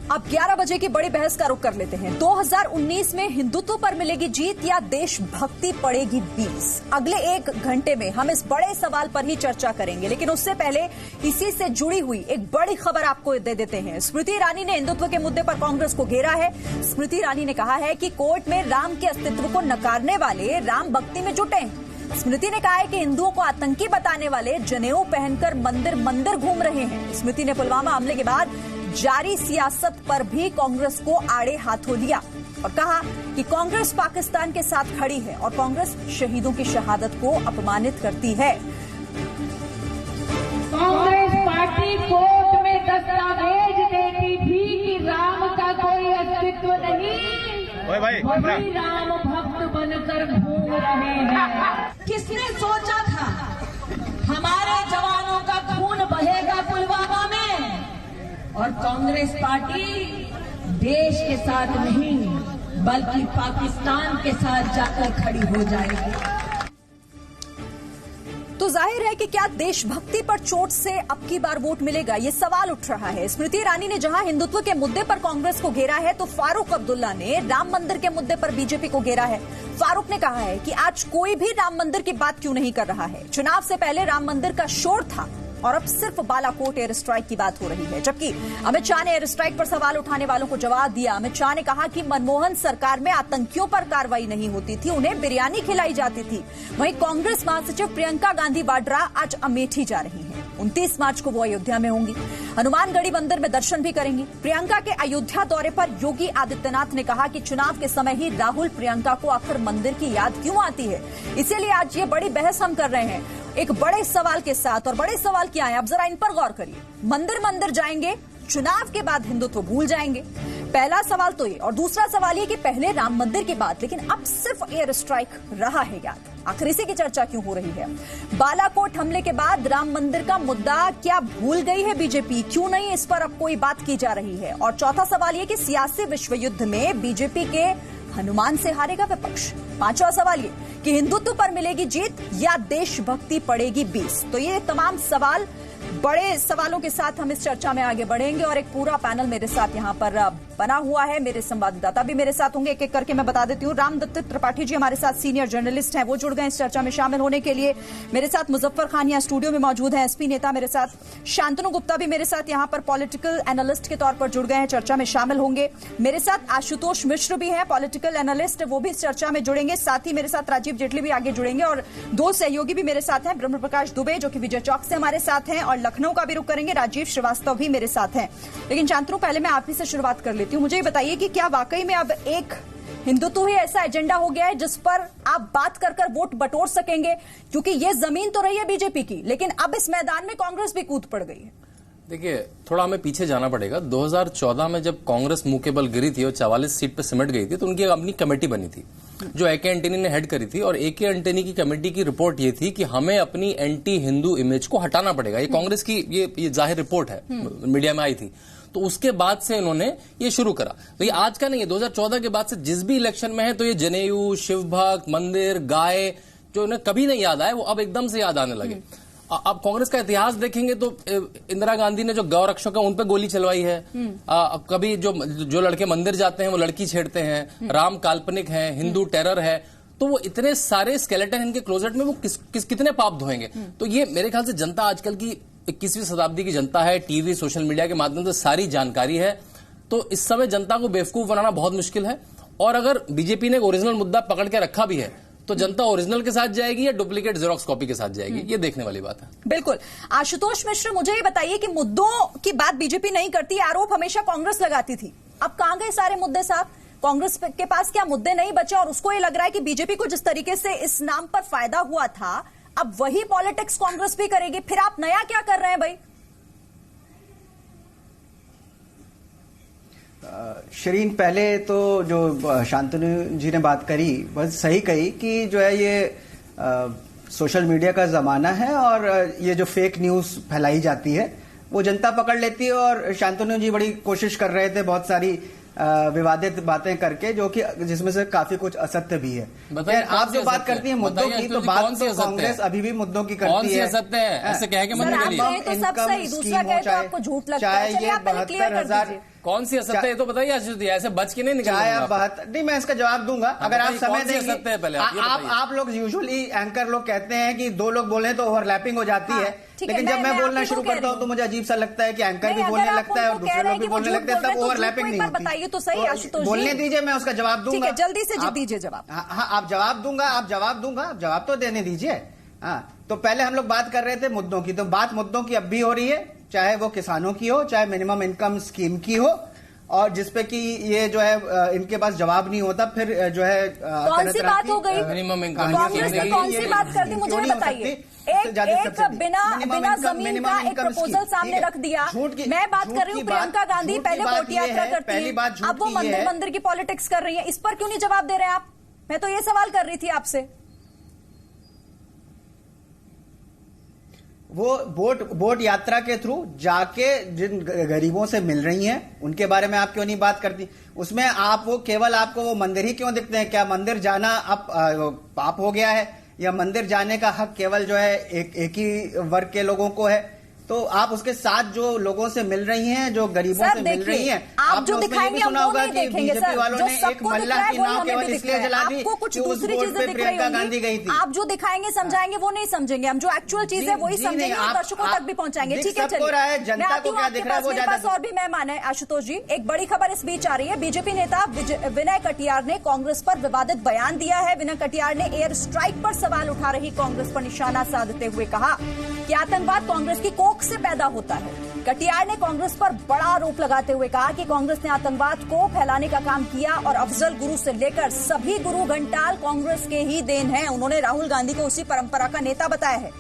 अब 11 बजे की बड़ी बहस का रुख कर लेते हैं। 2019 में हिंदुत्व पर मिलेगी जीत या देशभक्ति पड़ेगी 20। अगले एक घंटे में हम इस बड़े सवाल पर ही चर्चा करेंगे, लेकिन उससे पहले इसी से जुड़ी हुई एक बड़ी खबर आपको दे देते हैं। स्मृति ईरानी ने हिंदुत्व के मुद्दे पर कांग्रेस को घेरा है। स्मृति ईरानी ने कहा है कि कोर्ट में राम के अस्तित्व को नकारने वाले राम भक्ति में जुटे हैं। स्मृति ने कहा है कि हिंदुओं को आतंकी बताने वाले जनेऊ पहनकर मंदिर मंदिर घूम रहे हैं। स्मृति ने पुलवामा हमले के बाद जारी सियासत पर भी कांग्रेस को आड़े हाथों लिया और कहा कि कांग्रेस पाकिस्तान के साथ खड़ी है और कांग्रेस शहीदों की शहादत को अपमानित करती है। कांग्रेस पार्टी कोर्ट में दस्तावेज देती थी कि राम का कोई अस्तित्व नहीं, वही राम भक्त बनकर घूम रहे हैं। किसने सोचा था हमारे जवानों का खून बहेगा पुलवामा में और कांग्रेस पार्टी देश के साथ नहीं बल्कि पाकिस्तान के साथ जाकर खड़ी हो जाएगी। तो जाहिर है कि क्या देशभक्ति पर चोट से अब की बार वोट मिलेगा, ये सवाल उठ रहा है। स्मृति ईरानी ने जहां हिंदुत्व के मुद्दे पर कांग्रेस को घेरा है, तो फारूक अब्दुल्ला ने राम मंदिर के मुद्दे पर बीजेपी को घेरा है। फारूक ने कहा है कि आज कोई भी राम मंदिर की बात क्यों नहीं कर रहा है। चुनाव से पहले राम मंदिर का शोर था और अब सिर्फ बालाकोट एयर स्ट्राइक की बात हो रही है। जबकि अमित शाह ने एयर स्ट्राइक पर सवाल उठाने वालों को जवाब दिया। अमित शाह ने कहा कि मनमोहन सरकार में आतंकियों पर कार्रवाई नहीं होती थी, उन्हें बिरयानी खिलाई जाती थी। वहीं कांग्रेस महासचिव प्रियंका गांधी वाड्रा आज अमेठी जा रही हैं। 29 मार्च को वो अयोध्या में होंगी। हनुमानगढ़ी मंदिर में दर्शन भी करेंगी। प्रियंका के अयोध्या दौरे पर योगी आदित्यनाथ ने कहा कि चुनाव के समय ही राहुल प्रियंका को आखिर मंदिर की याद क्यों आती है, इसीलिए आज ये बड़ी बहस हम कर रहे हैं एक बड़े सवाल के साथ। और बड़े सवाल क्या है, अब जरा इन पर गौर करिए। मंदिर मंदिर जाएंगे, चुनाव के बाद हिंदुत्व भूल जाएंगे, पहला सवाल तो ये। और दूसरा सवाल ये कि पहले राम मंदिर की बात, लेकिन अब सिर्फ एयर स्ट्राइक रहा है याद। आखिर इसी की चर्चा क्यों हो रही है? बालाकोट हमले के बाद राम मंदिर का मुद्दा क्या भूल गई है बीजेपी? क्यों नहीं इस पर अब कोई बात की जा रही है? और चौथा सवाल ये कि सियासी विश्व युद्ध में बीजेपी के हनुमान से हारेगा विपक्ष। पांचवा सवाल ये कि हिंदुत्व पर मिलेगी जीत या देशभक्ति पड़ेगी 20। तो ये तमाम सवाल, बड़े सवालों के साथ हम इस चर्चा में आगे बढ़ेंगे और एक पूरा पैनल मेरे साथ यहां पर बना हुआ है। मेरे संवाददाता भी मेरे साथ होंगे, एक एक करके मैं बता देती हूं। रामदत्त त्रिपाठी जी हमारे साथ सीनियर जर्नलिस्ट हैं, वो जुड़ गए इस चर्चा में शामिल होने के लिए। मेरे साथ मुजफ्फर खान यहां स्टूडियो में मौजूद हैं, एसपी नेता मेरे साथ। शांतनु गुप्ता भी मेरे साथ यहां पर पॉलिटिकल एनालिस्ट के तौर पर जुड़ गए हैं, चर्चा में शामिल होंगे। मेरे साथ आशुतोष मिश्र भी हैं, पॉलिटिकल एनालिस्ट, वो भी इस चर्चा में जुड़ेंगे। साथ ही मेरे साथ राजीव जेटली भी आगे जुड़ेंगे और दो सहयोगी भी मेरे साथ हैं, ब्रह्म प्रकाश दुबे जो कि विजय चौक से हमारे साथ हैं और लखनऊ का भी रुख करेंगे, राजीव श्रीवास्तव भी मेरे साथ हैं। लेकिन शांतनु, पहले मैं आप ही से शुरुआत कर लेती हूं। मुझे ये बताइए कि क्या वाकई में अब एक हिंदुत्व ही ऐसा एजेंडा हो गया है जिस पर आप बात कर कर वोट बटोर सकेंगे? क्योंकि ये जमीन तो रही है बीजेपी की, लेकिन अब इस मैदान में कांग्रेस भी कूद पड़ गई है। देखिए, थोड़ा हमें पीछे जाना पड़ेगा। 2014 में जब कांग्रेस मुंह के बल गिरी थी और 44 सीट पर सिमट गई थी, तो उनकी अपनी कमेटी बनी थी जो ए.के. एंटनी ने हेड करी थी। और ए.के. एंटनी की कमेटी की रिपोर्ट ये थी कि हमें अपनी एंटी हिंदू इमेज को हटाना पड़ेगा। ये कांग्रेस की ये जाहिर रिपोर्ट है, मीडिया में आई थी। तो उसके बाद से इन्होंने ये शुरू करा। तो ये आज का नहीं है, 2014 के बाद से जिस भी इलेक्शन में है, तो ये जनेऊ, शिव भक्त, मंदिर, गाय जो इन्हें कभी नहीं याद आए, वो अब एकदम से याद आने लगे। अब कांग्रेस का इतिहास देखेंगे तो इंदिरा गांधी ने जो गौ रक्षक है उन पे गोली चलवाई है। कभी जो लड़के मंदिर जाते हैं वो लड़की छेड़ते हैं, राम काल्पनिक है, हिंदू टेरर है। तो वो इतने सारे स्केलेटन इनके क्लोजेट में वो कितने पाप धोएंगे? तो ये मेरे ख्याल से जनता आजकल की 21वीं शताब्दी की जनता है, टीवी सोशल मीडिया के माध्यम से सारी जानकारी है। तो इस समय जनता को बेवकूफ बनाना बहुत मुश्किल है। और अगर बीजेपी ने ओरिजिनल मुद्दा पकड़ के रखा भी है तो जनता ओरिजिनल के साथ जाएगी या डुप्लीकेट जेरोक्स कॉपी के साथ जाएगी, ये देखने वाली बात है। बिल्कुल। आशुतोष मिश्र, मुझे ये बताइए कि मुद्दों की बात बीजेपी नहीं करती, आरोप हमेशा कांग्रेस लगाती थी। अब कहां गए सारे मुद्दे साहब? कांग्रेस के पास क्या मुद्दे नहीं बचे और उसको ये लग रहा है कि बीजेपी को जिस तरीके से इस नाम पर फायदा हुआ था, अब वही पॉलिटिक्स कांग्रेस भी करेगी। फिर आप नया क्या कर रहे हैं भाई? शरीन, पहले तो जो शांतनु जी ने बात करी बस सही कही कि जो है ये सोशल मीडिया का जमाना है और ये जो फेक न्यूज फैलाई जाती है वो जनता पकड़ लेती है। और शांतनु जी बड़ी कोशिश कर रहे थे बहुत सारी विवादित बातें करके, जो कि जिसमें से काफी कुछ असत्य भी है। आप जो बात करती हैं मुद्दों की, तो बात तो कांग्रेस अभी भी मुद्दों की करती है। असत्य है ऐसे कह के मन में तो सब सही, दूसरा कहे तो आपको झूठ लगता है। चलिए आप पहले क्लियर कर दीजिए। कौन सी असत्य है ये तो बताइए आशीष जी, ऐसे बच के नहीं निकल चाहे आप बात नहीं, मैं इसका जवाब दूंगा अगर आप समय देंगे। पहले आप लोग यूजुअली एंकर लोग कहते हैं कि दो लोग बोले तो ओवरलैपिंग हो जाती है, लेकिन जब मैं बोलना शुरू करता हूं तो मुझे अजीब सा लगता है कि एंकर भी बोलने लगता है और दूसरे लोग भी बोलने लगते हैं, तब ओवरलैपिंग नहीं होती। बताइए तो सही आशुतोष जी, बोलने दीजिए, मैं उसका जवाब दूंगा। जल्दी से दीजिए जवाब। हाँ, आप जवाब दूंगा, जवाब तो देने दीजिए। हाँ, तो पहले हम लोग बात कर रहे थे मुद्दों की, तो बात मुद्दों की अब भी हो रही है, चाहे वो किसानों की हो, चाहे मिनिमम इनकम स्कीम की हो, और जिसपे कि ये जो है इनके पास जवाब नहीं होता, फिर जो है कौन सी बात हो गई? मिनिमम इनकम कांग्रेस ने कौन सी बात कर दी, मुझे बताइए। एक बिना जमीन का एक प्रपोजल सामने रख दिया। मैं बात कर रही हूँ प्रियंका गांधी पहले वोट यात्रा करती है, अब वो मंदिर की पॉलिटिक्स कर रही है, इस पर क्यों नहीं जवाब दे रहे हैं आप? मैं तो ये सवाल कर रही थी आपसे। वो वोट यात्रा के थ्रू जाके जिन गरीबों से मिल रही हैं उनके बारे में आप क्यों नहीं बात करती? उसमें आप वो केवल आपको वो मंदिर ही क्यों दिखते हैं? क्या मंदिर जाना अब पाप हो गया है, या मंदिर जाने का हक केवल जो है एक ही वर्ग के लोगों को है? तो आप उसके साथ जो लोगों से मिल रही हैं, जो गरीबों से मिल रही हैं, आप जो दिखाएंगे सुना होगा कि बीजेपी वालों ने एक महिला की नाव केवल इसलिए जला दी आपको कुछ कि उस दूसरी वोट चीजें पे दिख प्रियंका रही गांधी गई थी। आप जो दिखाएंगे समझाएंगे वो नहीं समझेंगे, हम जो एक्चुअल चीज है वही समझेंगे और दर्शकों तक भी पहुंचाएंगे। ठीक है, चलिए जनता को क्या दिख रहा है वो ज्यादा। और भी मेहमान है आशुतोष जी, एक बड़ी खबर इस बीच आ रही है। बीजेपी नेता विनय कटियार ने कांग्रेस पर विवादित बयान दिया है। विनय कटियार ने एयर स्ट्राइक पर सवाल उठा रही कांग्रेस पर निशाना साधते हुए कहा कि आतंकवाद कांग्रेस की कोख से पैदा होता है। कटियार ने कांग्रेस पर बड़ा आरोप लगाते हुए कहा कि कांग्रेस ने आतंकवाद को फैलाने का काम किया और अफजल गुरु से लेकर सभी गुरु घंटाल कांग्रेस के ही देन हैं। उन्होंने राहुल गांधी को उसी परंपरा का नेता बताया है।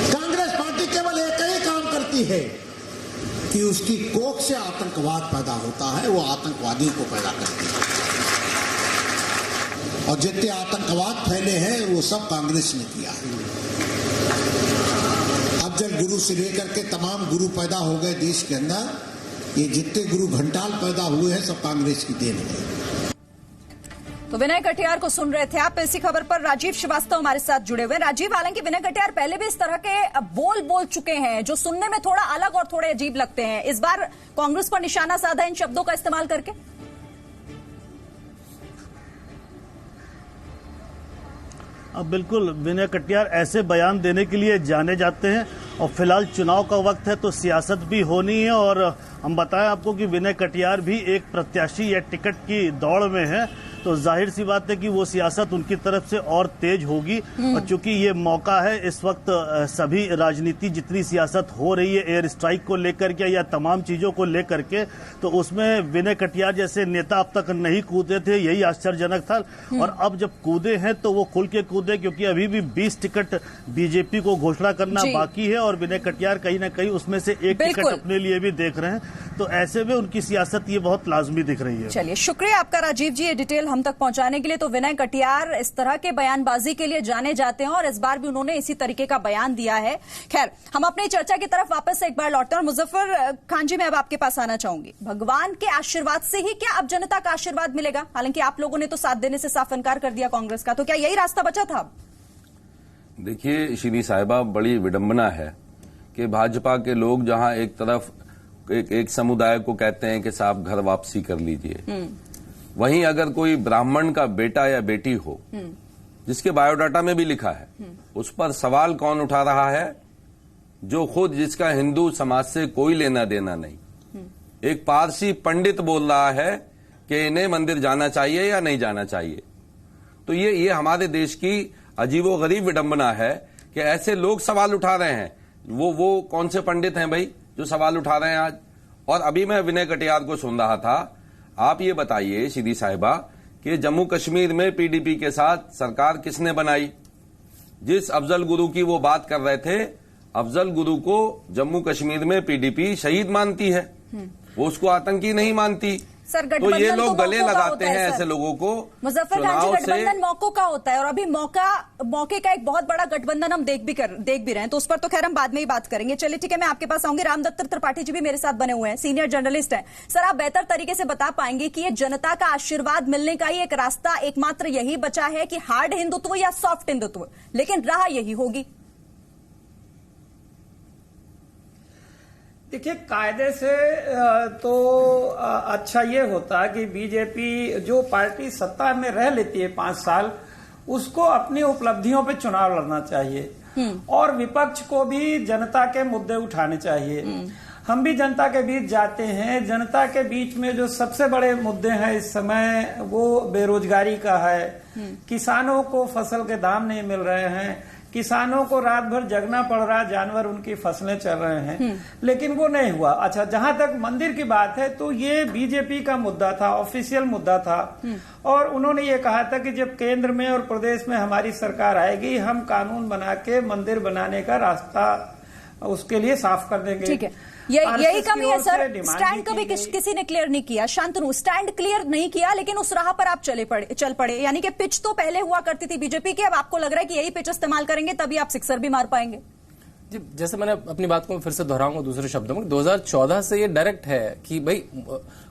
कांग्रेस पार्टी केवल एक ही काम करती है कि उसकी कोख से आतंकवाद पैदा होता है, वो आतंकवादियों को पैदा करती है, और जितने आतंकवाद फैले हैं वो सब कांग्रेस ने किया है। अफजल गुरु से लेकर के तमाम गुरु पैदा हो गए देश के अंदर, ये जितने गुरु घंटाल पैदा हुए हैं सब कांग्रेस की देन है। तो विनय कटियार को सुन रहे थे आप। इसी खबर पर राजीव श्रीवास्तव हमारे साथ जुड़े हुए। राजीव, हालांकि विनय कटियार पहले भी इस तरह के बोल चुके हैं जो सुनने में थोड़ा अलग और थोड़े अजीब लगते हैं, इस बार कांग्रेस पर निशाना साधा इन शब्दों का इस्तेमाल करके। अब बिल्कुल विनय कटियार ऐसे बयान देने के लिए जाने जाते हैं, और फिलहाल चुनाव का वक्त है तो सियासत भी होनी है। और हम बताएं आपको कि विनय कटियार भी एक प्रत्याशी या टिकट की दौड़ में है, तो जाहिर सी बात है कि वो सियासत उनकी तरफ से और तेज होगी। और चूंकि ये मौका है इस वक्त सभी राजनीति जितनी सियासत हो रही है एयर स्ट्राइक को लेकर के या तमाम चीजों को लेकर के, तो उसमें विनय कटियार जैसे नेता अब तक नहीं कूदे थे, यही आश्चर्यजनक था। और अब जब कूदे हैं तो वो खुल के कूदे, क्योंकि अभी भी 20 टिकट बीजेपी को घोषणा करना बाकी है और विनय कटियार कहीं ना कहीं उसमें से एक टिकट अपने लिए भी देख रहे हैं। तो ऐसे में उनकी सियासत ये बहुत लाजमी दिख रही है। चलिए, शुक्रिया आपका राजीव जी, ये डिटेल हम तक पहुंचाने के लिए। तो विनय कटियार इस तरह के बयानबाजी के लिए जाने जाते हैं और इस बार भी उन्होंने इसी तरीके का बयान दिया है। खैर, हम अपनी चर्चा की तरफ वापस से एक बार लौटते हैं और मुजफ्फर खान जी, मैं अब आपके पास आना चाहूंगी। भगवान के आशीर्वाद से ही क्या अब जनता का आशीर्वाद मिलेगा? हालांकि आप लोगों ने तो साथ देने से साफ इनकार कर दिया कांग्रेस का, तो क्या यही रास्ता बचा था? देखिए श्री साहिबा, बड़ी विडंबना है कि भाजपा के लोग जहां एक तरफ एक समुदाय को कहते हैं कि साहब घर वापसी कर लीजिए, वहीं अगर कोई ब्राह्मण का बेटा या बेटी हो जिसके बायोडाटा में भी लिखा है, उस पर सवाल कौन उठा रहा है? जो खुद जिसका हिंदू समाज से कोई लेना देना नहीं। एक पारसी पंडित बोल रहा है कि इन्हें मंदिर जाना चाहिए या नहीं जाना चाहिए। तो ये हमारे देश की अजीबोगरीब विडंबना है कि ऐसे लोग सवाल उठा रहे हैं। वो कौन से पंडित हैं भाई जो सवाल उठा रहे हैं आज? और अभी मैं विनय कटियार को सुन रहा था। आप ये बताइए श्री साहिबा कि जम्मू कश्मीर में पीडीपी के साथ सरकार किसने बनाई? जिस अफजल गुरु की वो बात कर रहे थे, अफजल गुरु को जम्मू कश्मीर में पीडीपी शहीद मानती है, वो उसको आतंकी नहीं मानती। सर, तो ये लोग गले लगाते हैं ऐसे लोगों को। मुजफ्फर खान जी, गठबंधन मौकों का होता है और अभी मौके का एक बहुत बड़ा गठबंधन हम देख भी रहे हैं, तो उस पर तो खैर हम बाद में ही बात करेंगे। चलिए ठीक है, मैं आपके पास आऊंगी। रामदत्त त्रिपाठी जी भी मेरे साथ बने हुए हैं, सीनियर जर्नलिस्ट हैं। सर, आप बेहतर तरीके से बता पाएंगे कि ये जनता का आशीर्वाद मिलने का ही एक रास्ता एकमात्र यही बचा है कि हार्ड हिंदुत्व या सॉफ्ट हिंदुत्व, लेकिन राह यही होगी? देखिए, कायदे से तो अच्छा ये होता कि बीजेपी जो पार्टी सत्ता में रह लेती है 5 साल, उसको अपनी उपलब्धियों पे चुनाव लड़ना चाहिए और विपक्ष को भी जनता के मुद्दे उठाने चाहिए। हम भी जनता के बीच जाते हैं। जनता के बीच में जो सबसे बड़े मुद्दे हैं इस समय वो बेरोजगारी का है। किसानों को फसल के दाम नहीं मिल रहे हैं, किसानों को रात भर जगना पड़ रहा, जानवर उनकी फसलें चल रहे हैं, लेकिन वो नहीं हुआ। अच्छा, जहां तक मंदिर की बात है तो ये बीजेपी का मुद्दा था, ऑफिशियल मुद्दा था, और उन्होंने ये कहा था कि जब केंद्र में और प्रदेश में हमारी सरकार आएगी, हम कानून बना के मंदिर बनाने का रास्ता उसके लिए साफ कर देंगे। ठीक है, यही कमी है सर। स्टैंड कभी किसी ने क्लियर नहीं किया। शांतनु, स्टैंड क्लियर नहीं किया, लेकिन उस राह पर आप चल पड़े। यानी कि पिच तो पहले हुआ करती थी बीजेपी की, अब आपको लग रहा है कि यही पिच इस्तेमाल करेंगे तभी आप सिक्सर भी मार पाएंगे। जी, जैसे मैंने अपनी बात को फिर से दोहराऊंगा दूसरे शब्दों में, 2014 से ये डायरेक्ट है कि भाई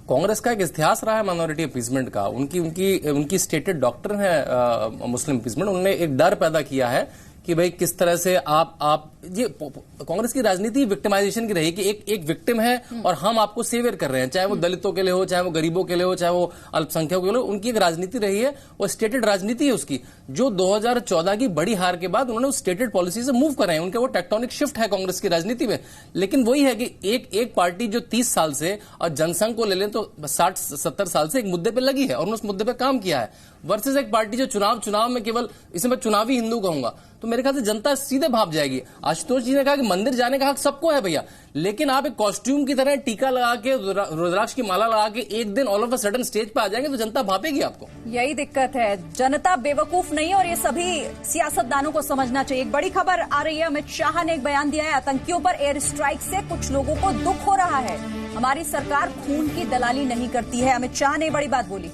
कांग्रेस का एक इतिहास रहा है माइनॉरिटी अपीसमेंट का। उनकी स्टेटेड डॉक्ट्रिन है मुस्लिम अपीसमेंट। उन्होंने एक डर पैदा किया है कि भाई किस तरह से आप ये कांग्रेस की राजनीति विक्टिमाइजेशन की रही कि एक विक्टिम है और हम आपको सेवियर कर रहे हैं, चाहे वो दलितों के लिए हो, चाहे वो गरीबों के लिए हो, चाहे वो अल्पसंख्यकों के लिए हो। उनकी एक राजनीति रही है, वो स्टेटेड राजनीति है उसकी, जो 2014 की बड़ी हार के बाद उन्होंने उस स्टेटेड पॉलिसी से मूव कर रहे हैं। उनके वो टेक्टोनिक शिफ्ट है कांग्रेस की राजनीति में। लेकिन वही है कि एक पार्टी जो 30 साल से, और जनसंघ को ले लें तो 60-70 साल से एक मुद्दे पर लगी है और उन्होंने उस मुद्दे पर काम किया है, वर्सेस एक पार्टी जो चुनाव में केवल, इसे मैं चुनावी हिंदू कहूंगा, तो मेरे ख्याल से जनता सीधे भाप जाएगी। आशुतोष जी ने कहा कि मंदिर जाने का हक सबको है भैया, लेकिन आप एक कॉस्ट्यूम की तरह टीका लगा के, रुद्राक्ष की माला लगा के एक दिन all of a sudden stage पे आ जाएंगे तो जनता भापेगी आपको। यही दिक्कत है, जनता बेवकूफ नहीं, और ये सभी सियासतदानों को समझना चाहिए। एक बड़ी खबर आ रही है, अमित शाह ने एक बयान दिया है, आतंकियों पर एयर स्ट्राइक से कुछ लोगों को दुख हो रहा है, हमारी सरकार खून की दलाली नहीं करती है। अमित शाह ने बड़ी बात बोली।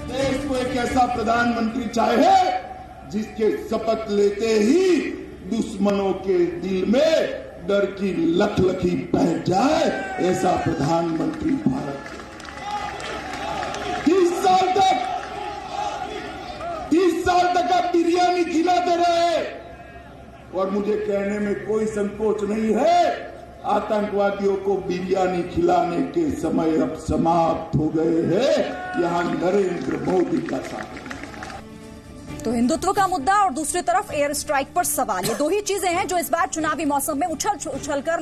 देश को एक ऐसा प्रधानमंत्री चाहे जिसके शपथ लेते ही दुश्मनों के दिल में डर की लखलखी बैठ जाए, ऐसा प्रधानमंत्री भारत 30 साल तक आप बिरयानी खिलाते रहे, और मुझे कहने में कोई संकोच नहीं है, आतंकवादियों को बिरयानी खिलाने के समय अब समाप्त हो गए हैं। यहाँ नरेंद्र मोदी का साथ। तो हिंदुत्व का मुद्दा और दूसरी तरफ एयर स्ट्राइक पर सवाल, ये दो ही चीजें हैं जो इस बार चुनावी मौसम में उछल कर